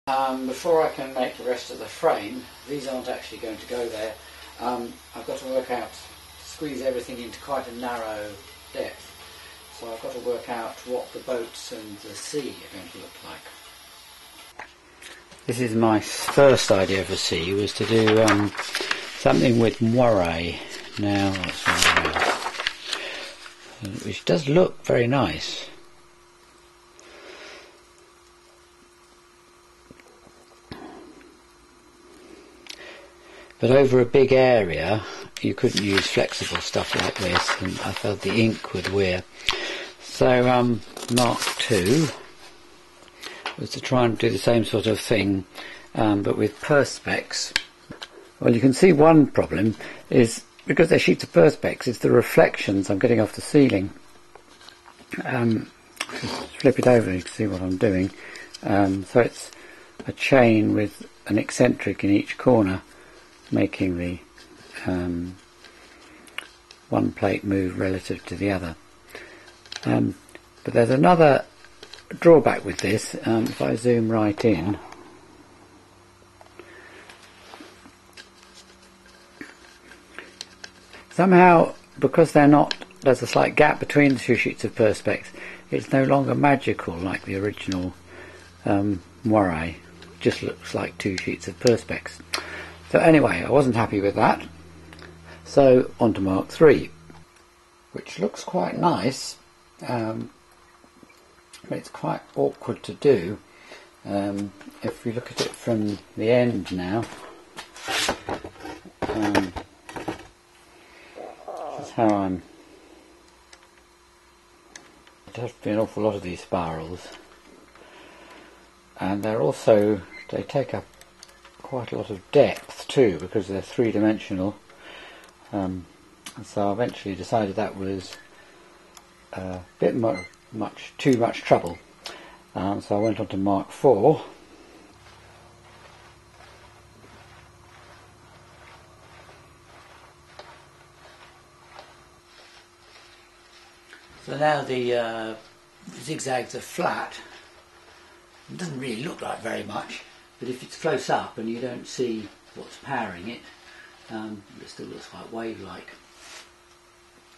Before I can make the rest of the frame, these aren't actually going to go there. I've got to work out, squeeze everything into quite a narrow depth. So I've got to work out what the boats and the sea are going to look like. This is my first idea for sea, was to do something with moire. Now, which does look very nice. But over a big area you couldn't use flexible stuff like this, and I felt the ink would wear. So Mark II was to try and do the same sort of thing, but with perspex. Well, you can see one problem is, because they're sheets of perspex, it's the reflections I'm getting off the ceiling. Just flip it over and you can see what I'm doing. So it's a chain with an eccentric in each corner, making the one plate move relative to the other. But there's another drawback with this. If I zoom right in, somehow, because there's a slight gap between the two sheets of perspex, it's no longer magical like the original moire. Just looks like two sheets of perspex. So anyway, I wasn't happy with that, so on to Mark III, which looks quite nice, but it's quite awkward to do. If we look at it from the end now, this is how it has to be an awful lot of these spirals, and they take up quite a lot of depth too, because they're three-dimensional, and so I eventually decided that was a bit too much trouble, so I went on to Mark IV. So now the zigzags are flat. It doesn't really look like very much, but if it's close up and you don't see what's powering it, it still looks quite wave-like.